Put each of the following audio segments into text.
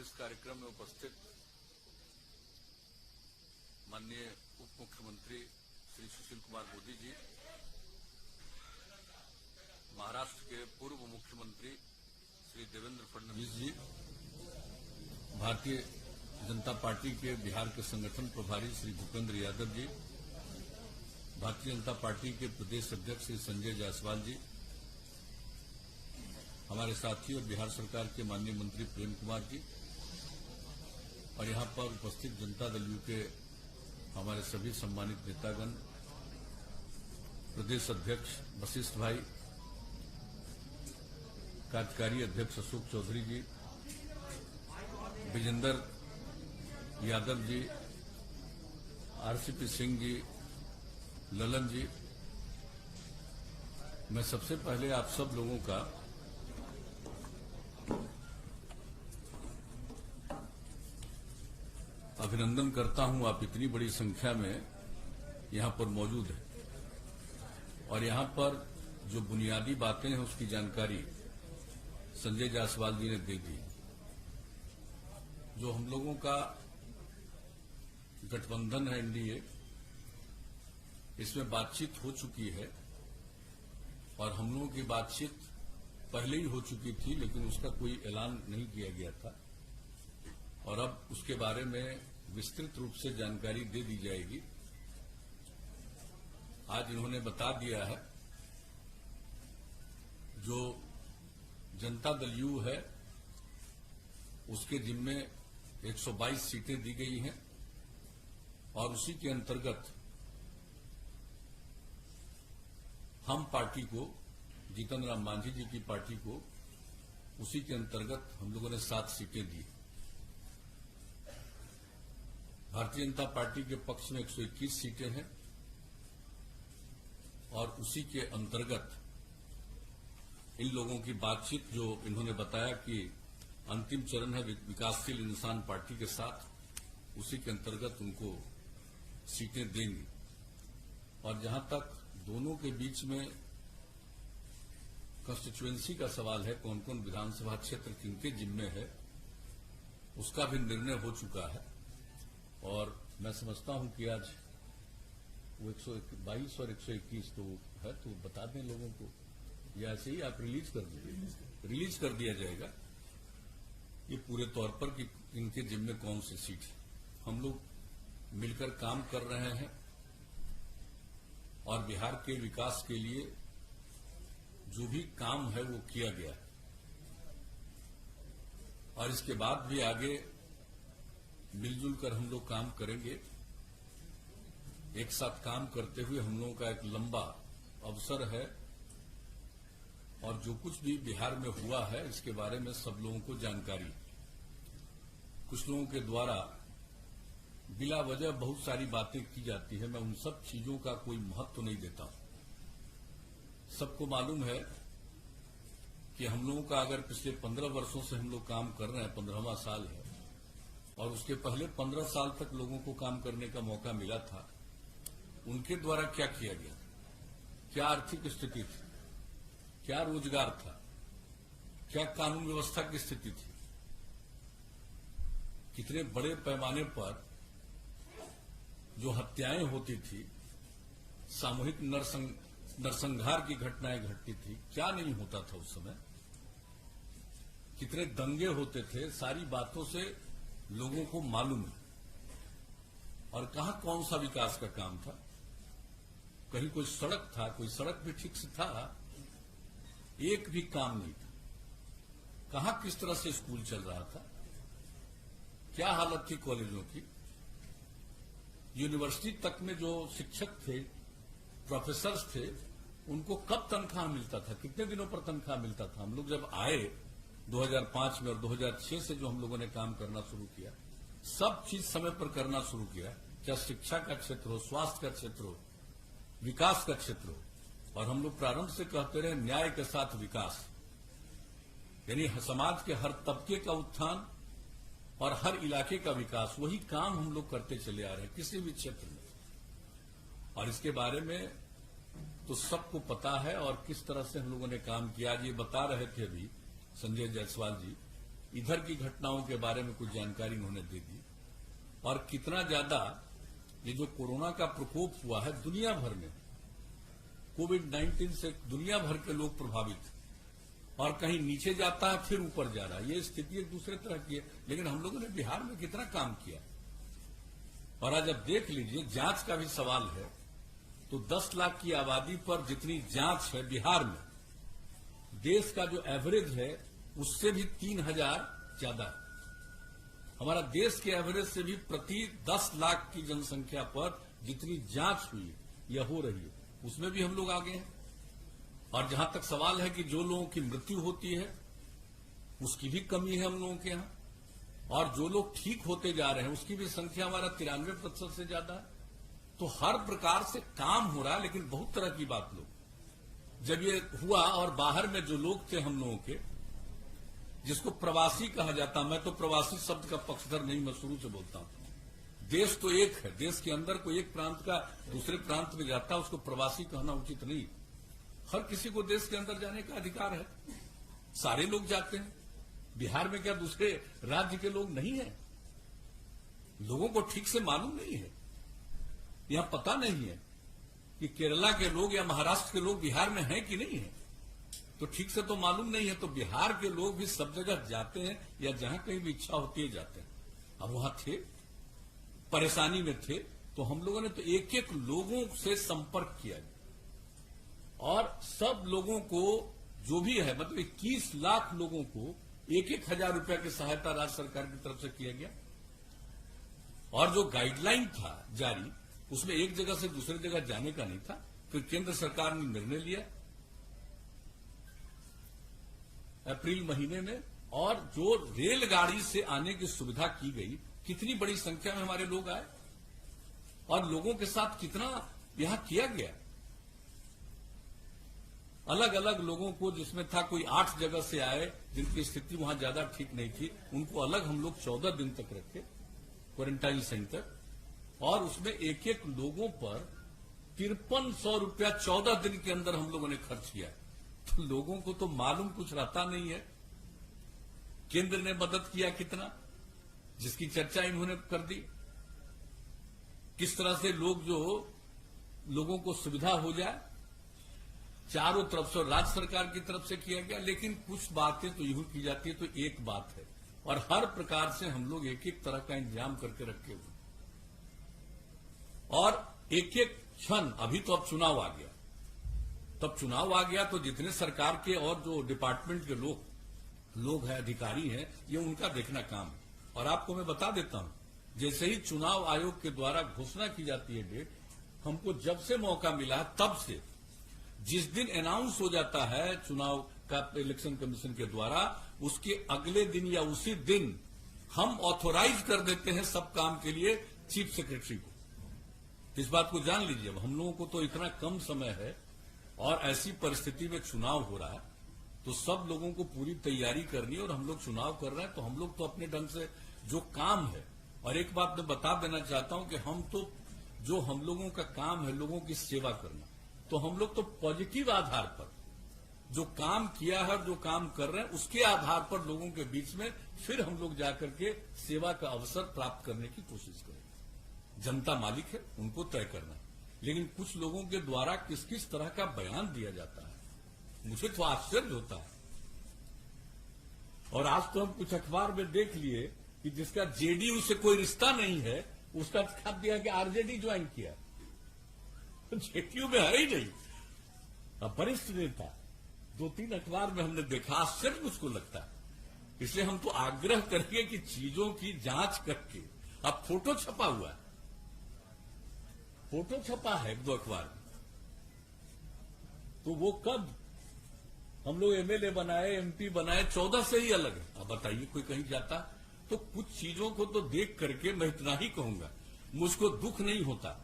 इस कार्यक्रम में उपस्थित माननीय उप मुख्यमंत्री श्री सुशील कुमार मोदी जी, महाराष्ट्र के पूर्व मुख्यमंत्री श्री देवेंद्र फडणवीस जी, भारतीय जनता पार्टी के बिहार के संगठन प्रभारी श्री भूपेंद्र यादव जी, भारतीय जनता पार्टी के प्रदेश अध्यक्ष श्री संजय जायसवाल जी, हमारे साथी और बिहार सरकार के माननीय मंत्री प्रेम कुमार जी और यहां पर उपस्थित जनता दल यू के हमारे सभी सम्मानित नेतागण, प्रदेश अध्यक्ष वशिष्ठ भाई, कार्यकारी अध्यक्ष अशोक चौधरी जी, विजेंद्र यादव जी, आरसीपी सिंह जी, ललन जी, मैं सबसे पहले आप सब लोगों का अभिनंदन करता हूं। आप इतनी बड़ी संख्या में यहां पर मौजूद हैं और यहां पर जो बुनियादी बातें हैं उसकी जानकारी संजय जायसवाल जी ने दे दी। जो हम लोगों का गठबंधन है एनडीए, इसमें बातचीत हो चुकी है और हम लोगों की बातचीत पहले ही हो चुकी थी, लेकिन उसका कोई ऐलान नहीं किया गया था और अब उसके बारे में विस्तृत रूप से जानकारी दे दी जाएगी। आज इन्होंने बता दिया है, जो जनता दल यू है उसके जिम्मे 122 सीटें दी गई हैं और उसी के अंतर्गत हम पार्टी को, जीतन राम मांझी जी की पार्टी को, उसी के अंतर्गत हम लोगों ने 7 सीटें दी। भारतीय जनता पार्टी के पक्ष में 121 सीटें हैं और उसी के अंतर्गत इन लोगों की बातचीत, जो इन्होंने बताया कि अंतिम चरण है विकासशील इंसान पार्टी के साथ, उसी के अंतर्गत उनको सीटें देंगी। और जहां तक दोनों के बीच में कंस्टिट्यूएंसी का सवाल है, कौन कौन विधानसभा क्षेत्र किनके जिम्मे है, उसका भी निर्णय हो चुका है और मैं समझता हूं कि आज वो 122 और 121 तो है, तो बता दें लोगों को, या ऐसे ही आप रिलीज कर दिया जाएगा ये पूरे तौर पर कि इनके जिम्मे कौन सी सीट है। हम लोग मिलकर काम कर रहे हैं और बिहार के विकास के लिए जो भी काम है वो किया गया है और इसके बाद भी आगे मिलजुल कर हम लोग काम करेंगे। एक साथ काम करते हुए हम लोगों का एक लंबा अवसर है और जो कुछ भी बिहार में हुआ है इसके बारे में सब लोगों को जानकारी। कुछ लोगों के द्वारा बिला वजह बहुत सारी बातें की जाती है, मैं उन सब चीजों का कोई महत्व नहीं देता हूं। सबको मालूम है कि हम लोगों का अगर पिछले 15 वर्षों से हम लोग काम कर रहे हैं, 15वां साल है और उसके पहले 15 साल तक लोगों को काम करने का मौका मिला था, उनके द्वारा क्या किया गया, क्या आर्थिक स्थिति थी, क्या रोजगार था, क्या कानून व्यवस्था की स्थिति थी, कितने बड़े पैमाने पर जो हत्याएं होती थी, सामूहिक नरसंहार की घटनाएं घटती थी, क्या नहीं होता था उस समय, कितने दंगे होते थे, सारी बातों से लोगों को मालूम है। और कहां कौन सा विकास का काम था, कहीं कोई सड़क था, कोई सड़क भी ठीक से था, एक भी काम नहीं था। कहां किस तरह से स्कूल चल रहा था, क्या हालत थी कॉलेजों की, यूनिवर्सिटी तक में जो शिक्षक थे, प्रोफेसर्स थे, उनको कब तनख्वाह मिलता था, कितने दिनों पर तनख्वाह मिलता था। हम लोग जब आए 2005 में और 2006 से जो हम लोगों ने काम करना शुरू किया, सब चीज समय पर करना शुरू किया, चाहे शिक्षा का क्षेत्र हो, स्वास्थ्य का क्षेत्र हो, विकास का क्षेत्र हो। और हम लोग प्रारंभ से कहते रहे न्याय के साथ विकास, यानी समाज के हर तबके का उत्थान और हर इलाके का विकास, वही काम हम लोग करते चले आ रहे हैं किसी भी क्षेत्र में। और इसके बारे में तो सबको पता है और किस तरह से हम लोगों ने काम किया। आज ये बता रहे थे अभी संजय जायसवाल जी, इधर की घटनाओं के बारे में कुछ जानकारी उन्होंने दे दी और कितना ज्यादा ये जो कोरोना का प्रकोप हुआ है दुनिया भर में, कोविड-19 से दुनिया भर के लोग प्रभावित, और कहीं नीचे जाता है फिर ऊपर जा रहा है। ये स्थिति एक दूसरे तरह की है। लेकिन हम लोगों ने बिहार में कितना काम किया, और आज अब देख लीजिए जांच का भी सवाल है तो 10 लाख की आबादी पर जितनी जांच है बिहार में, देश का जो एवरेज है उससे भी 3000 ज्यादा है। हमारा देश के एवरेज से भी प्रति 10 लाख की जनसंख्या पर जितनी जांच हुई या हो रही है उसमें भी हम लोग आगे हैं। और जहां तक सवाल है कि जो लोगों की मृत्यु होती है उसकी भी कमी है हम लोगों के यहां, और जो लोग ठीक होते जा रहे हैं उसकी भी संख्या हमारा 93% से ज्यादा है। तो हर प्रकार से काम हो रहा है। लेकिन बहुत तरह की बात लोग, जब ये हुआ और बाहर में जो लोग थे हम लोगों के, जिसको प्रवासी कहा जाता, मैं तो प्रवासी शब्द का पक्षधर नहीं, मैं शुरू से बोलता हूं। देश तो एक है, देश के अंदर कोई एक प्रांत का दूसरे प्रांत में जाता है उसको प्रवासी कहना उचित नहीं। हर किसी को देश के अंदर जाने का अधिकार है, सारे लोग जाते हैं। बिहार में क्या दूसरे राज्य के लोग नहीं है? लोगों को ठीक से मालूम नहीं है, यहां पता नहीं है कि केरला के लोग या महाराष्ट्र के लोग बिहार में हैं कि नहीं है, तो ठीक से तो मालूम नहीं है। तो बिहार के लोग भी सब जगह जाते हैं या जहां कहीं भी इच्छा होती है जाते हैं। अब वहां थे, परेशानी में थे, तो हम लोगों ने तो एक एक लोगों से संपर्क किया और सब लोगों को जो भी है, मतलब 21 लाख लोगों को 1,000 रुपया की सहायता राज्य सरकार की तरफ से किया गया। और जो गाइडलाइन था जारी, उसमें एक जगह से दूसरी जगह जाने का नहीं था। फिर केंद्र सरकार ने निर्णय लिया अप्रैल महीने में, और जो रेलगाड़ी से आने की सुविधा की गई, कितनी बड़ी संख्या में हमारे लोग आए और लोगों के साथ कितना यहां किया गया। अलग अलग लोगों को, जिसमें था कोई 8 जगह से आए जिनकी स्थिति वहां ज्यादा ठीक नहीं थी, उनको अलग हम लोग 14 दिन तक रखे क्वारंटाइन सेंटर, और उसमें एक एक लोगों पर 5300 रुपया 14 दिन के अंदर हम लोगों ने खर्च किया। तो लोगों को तो मालूम कुछ रहता नहीं है केंद्र ने मदद किया कितना, जिसकी चर्चा इन्होंने कर दी। किस तरह से लोगों को सुविधा हो जाए, चारों तरफ से राज्य सरकार की तरफ से किया गया। लेकिन कुछ बातें तो यूं की जाती है तो एक बात है, और हर प्रकार से हम लोग एक एक तरह का इंतजाम करके रखे हुए, और एक एक क्षण, अभी तो अब चुनाव आ गया, तब चुनाव आ गया तो जितने सरकार के और जो डिपार्टमेंट के लोग हैं, अधिकारी हैं, ये उनका देखना काम है। और आपको मैं बता देता हूं, जैसे ही चुनाव आयोग के द्वारा घोषणा की जाती है डेट, हमको जब से मौका मिला तब से, जिस दिन अनाउंस हो जाता है चुनाव का इलेक्शन कमीशन के द्वारा, उसके अगले दिन या उसी दिन हम ऑथोराइज कर देते हैं सब काम के लिए चीफ सेक्रेटरी को। इस बात को जान लीजिए। अब हम लोगों को तो इतना कम समय है और ऐसी परिस्थिति में चुनाव हो रहा है, तो सब लोगों को पूरी तैयारी करनी है, और हम लोग चुनाव कर रहे हैं तो हम लोग तो अपने ढंग से जो काम है। और एक बात मैं बता देना चाहता हूं कि हम तो, जो हम लोगों का काम है लोगों की सेवा करना, तो हम लोग तो पॉजिटिव आधार पर जो काम किया है, जो काम कर रहे हैं, उसके आधार पर लोगों के बीच में फिर हम लोग जाकर के सेवा का अवसर प्राप्त करने की कोशिश करें। जनता मालिक है, उनको तय करना है। लेकिन कुछ लोगों के द्वारा किस किस तरह का बयान दिया जाता है, मुझे तो आश्चर्य होता है। और आज तो हम कुछ अखबार में देख लिए कि जिसका जेडीयू से कोई रिश्ता नहीं है, उसका छाप दिया कि आरजेडी ज्वाइन किया। जेडीयू में है ही नहीं। अब वरिष्ठ नेता 2-3 अखबार में हमने देखा, आश्चर्य मुझको लगता है। इसलिए हम तो आग्रह करेंगे कि चीजों की जांच करके, अब फोटो छपा हुआ है, फोटो छपा है 1-2 अखबार में, तो वो कब हम लोग एमएलए बनाए, एमपी बनाए, 14 से ही अलग है। अब बताइए कोई कहीं जाता? तो कुछ चीजों को तो देख करके मैं इतना ही कहूंगा, मुझको दुख नहीं होता।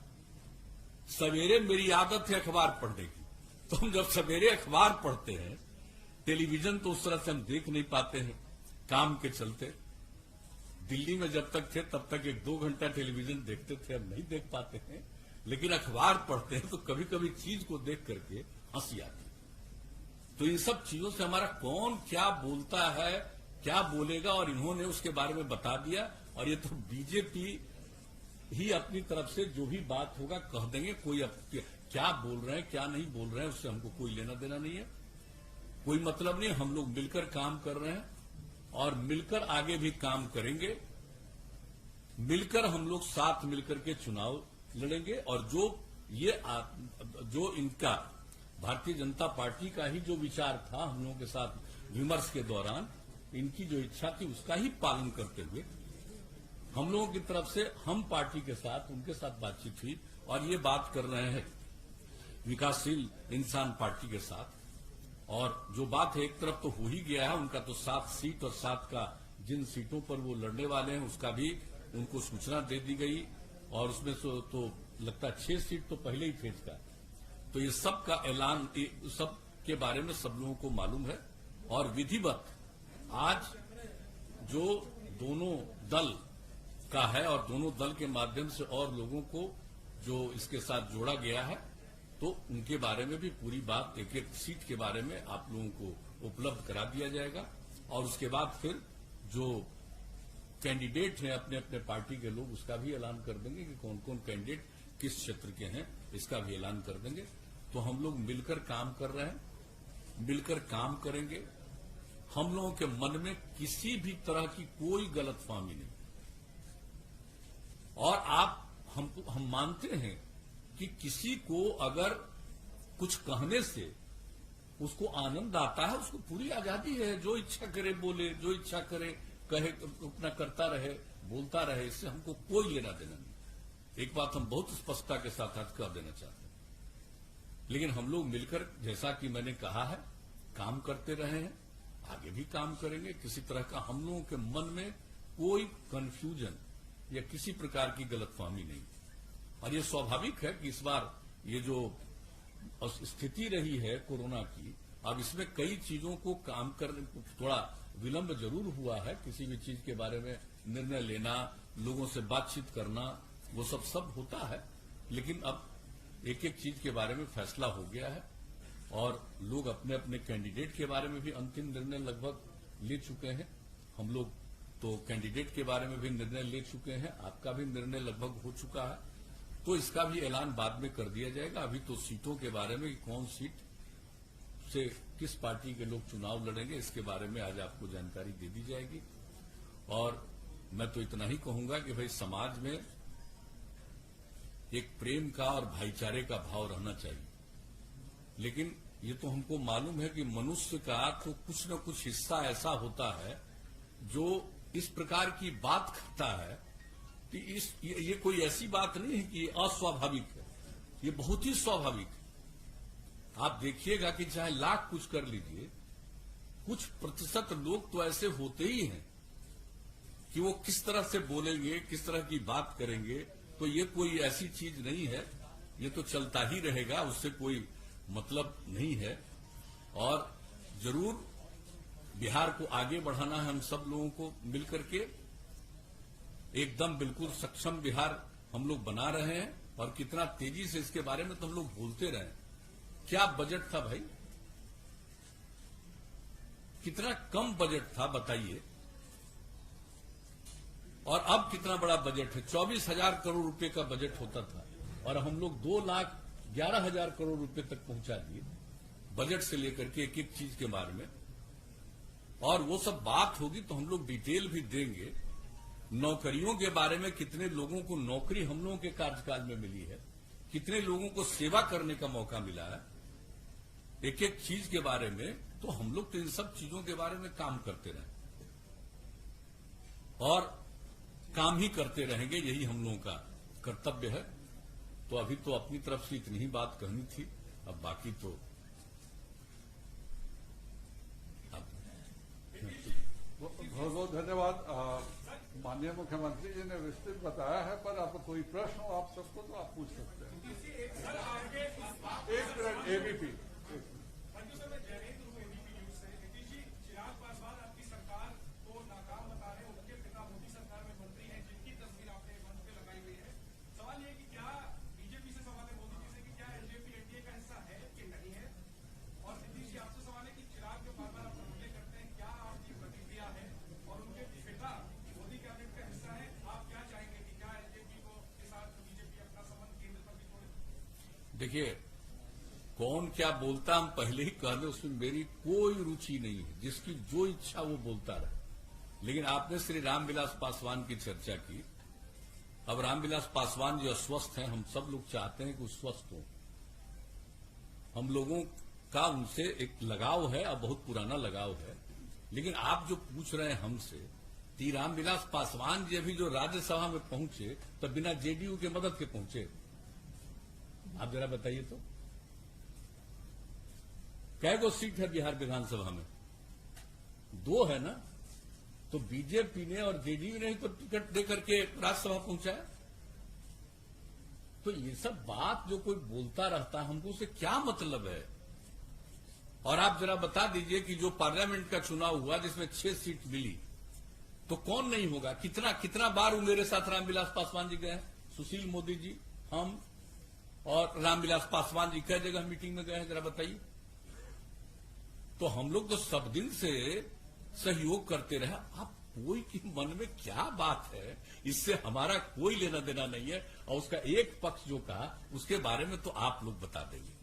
सवेरे मेरी आदत है अखबार पढ़ने की, तो हम जब सवेरे अखबार पढ़ते हैं, टेलीविजन तो उस तरह से हम देख नहीं पाते हैं काम के चलते। दिल्ली में जब तक थे तब तक 1-2 घंटा टेलीविजन देखते थे, अब नहीं देख पाते हैं। लेकिन अखबार पढ़ते हैं तो कभी कभी चीज को देख करके हंसी आती है। तो इन सब चीजों से हमारा कौन क्या बोलता है, क्या बोलेगा, और इन्होंने उसके बारे में बता दिया। और ये तो बीजेपी ही अपनी तरफ से जो भी बात होगा कह देंगे। कोई क्या बोल रहे हैं क्या नहीं बोल रहे हैं उससे हमको कोई लेना देना नहीं है, कोई मतलब नहीं। हम लोग मिलकर काम कर रहे हैं और मिलकर आगे भी काम करेंगे। मिलकर हम लोग साथ मिलकर के चुनाव लड़ेंगे। और जो इनका भारतीय जनता पार्टी का ही जो विचार था हम लोगों के साथ विमर्श के दौरान, इनकी जो इच्छा थी उसका ही पालन करते हुए हम लोगों की तरफ से हम पार्टी के साथ उनके साथ बातचीत हुई। और ये बात कर रहे हैं विकासशील इंसान पार्टी के साथ। और जो बात है एक तरफ तो हो ही गया है, उनका तो 7 सीट और 7 का जिन सीटों पर वो लड़ने वाले हैं उसका भी उनको सूचना दे दी गई। और उसमें तो लगता है 6 सीट तो पहले ही फेज का। तो ये सब का ऐलान सब के बारे में सब लोगों को मालूम है। और विधिवत आज जो दोनों दल का है और दोनों दल के माध्यम से और लोगों को जो इसके साथ जोड़ा गया है, तो उनके बारे में भी पूरी बात एक एक सीट के बारे में आप लोगों को उपलब्ध करा दिया जाएगा। और उसके बाद फिर जो कैंडिडेट हैं अपने अपने पार्टी के लोग उसका भी ऐलान कर देंगे कि कौन कौन कैंडिडेट किस क्षेत्र के हैं, इसका भी ऐलान कर देंगे। तो हम लोग मिलकर काम कर रहे हैं, मिलकर काम करेंगे। हम लोगों के मन में किसी भी तरह की कोई गलतफहमी नहीं। और हम मानते हैं कि किसी को अगर कुछ कहने से उसको आनंद आता है, उसको पूरी आजादी है, जो इच्छा करे बोले, जो इच्छा करे कहे, अपना करता रहे, बोलता रहे, इससे हमको कोई लेना देना नहीं। एक बात हम बहुत स्पष्टता के साथ आज कर देना चाहते हैं। लेकिन हम लोग मिलकर, जैसा कि मैंने कहा है, काम करते रहे हैं, आगे भी काम करेंगे। किसी तरह का हम लोगों के मन में कोई कंफ्यूजन या किसी प्रकार की गलतफहमी नहीं। और ये स्वाभाविक है कि इस बार ये जो स्थिति रही है कोरोना की, अब इसमें कई चीजों को काम करने को थोड़ा विलंब जरूर हुआ है। किसी भी चीज के बारे में निर्णय लेना, लोगों से बातचीत करना, वो सब होता है। लेकिन अब एक एक चीज के बारे में फैसला हो गया है और लोग अपने अपने कैंडिडेट के बारे में भी अंतिम निर्णय लगभग ले चुके हैं। हम लोग तो कैंडिडेट के बारे में भी निर्णय ले चुके हैं, आपका भी निर्णय लगभग हो चुका है। तो इसका भी ऐलान बाद में कर दिया जाएगा। अभी तो सीटों के बारे में, कौन सीट से किस पार्टी के लोग चुनाव लड़ेंगे, इसके बारे में आज आपको जानकारी दे दी जाएगी। और मैं तो इतना ही कहूंगा कि भाई समाज में एक प्रेम का और भाईचारे का भाव रहना चाहिए। लेकिन ये तो हमको मालूम है कि मनुष्य का तो कुछ न कुछ हिस्सा ऐसा होता है जो इस प्रकार की बात करता है कि ये कोई ऐसी बात नहीं है कि अस्वाभाविक है, ये बहुत ही स्वाभाविक है। आप देखिएगा कि चाहे लाख कुछ कर लीजिए, कुछ प्रतिशत लोग तो ऐसे होते ही हैं कि वो किस तरह से बोलेंगे, किस तरह की बात करेंगे। तो ये कोई ऐसी चीज नहीं है, ये तो चलता ही रहेगा, उससे कोई मतलब नहीं है। और जरूर बिहार को आगे बढ़ाना है हम सब लोगों को मिलकर के। एकदम बिल्कुल सक्षम बिहार हम लोग बना रहे हैं। और कितना तेजी से, इसके बारे में तो हम लोग भूलते रहे। क्या बजट था भाई, कितना कम बजट था बताइए। और अब कितना बड़ा बजट है, 24,000 करोड़ रुपए का बजट होता था और हम लोग 2,11,000 करोड़ रुपए तक पहुंचा दिए बजट से लेकर के एक एक चीज के बारे में। और वो सब बात होगी तो हम लोग डिटेल भी देंगे। नौकरियों के बारे में, कितने लोगों को नौकरी हम लोगों के कार्यकाल में मिली है, कितने लोगों को सेवा करने का मौका मिला है, एक एक चीज के बारे में। तो हम लोग तो इन सब चीजों के बारे में काम करते रहे और काम ही करते रहेंगे, यही हम लोगों का कर्तव्य है। तो अभी तो अपनी तरफ से इतनी ही बात कहनी थी, अब बाकी तो बहुत बहुत धन्यवाद। माननीय मुख्यमंत्री जी ने विस्तृत बताया है, पर अब कोई प्रश्न हो आप सबको तो आप पूछ सकते हैं। एक मिनट एबीपी। देखिए, कौन क्या बोलता हम पहले ही कह दें, उसमें मेरी कोई रुचि नहीं है। जिसकी जो इच्छा वो बोलता रहे। लेकिन आपने श्री रामविलास पासवान की चर्चा की। अब रामविलास पासवान जो अस्वस्थ हैं, हम सब लोग चाहते हैं कि वो स्वस्थ हो। हम लोगों का उनसे एक लगाव है, अब बहुत पुराना लगाव है। लेकिन आप जो पूछ रहे हैं हमसे, रामविलास पासवान जी अभी जो राज्यसभा में पहुंचे तो बिना जेडीयू के मदद के पहुंचे। आप जरा बताइए तो, कै गो सीट है बिहार विधानसभा में? 2 है ना। तो बीजेपी ने और जेडीयू ने ही तो टिकट देकर के राज्यसभा पहुंचाया। तो ये सब बात जो कोई बोलता रहता है, हमको उससे क्या मतलब है? और आप जरा बता दीजिए कि जो पार्लियामेंट का चुनाव हुआ जिसमें 6 सीट मिली, तो कौन नहीं होगा? कितना बार वो मेरे साथ रामविलास पासवान जी गए? सुशील मोदी जी, हम और रामविलास पासवान जी कई जगह मीटिंग में गए हैं, जरा बताइए। तो हम लोग तो सब दिन से सहयोग करते रहे। आप कोई के मन में क्या बात है, इससे हमारा कोई लेना देना नहीं है। और उसका एक पक्ष जो कहा, उसके बारे में तो आप लोग बता देंगे।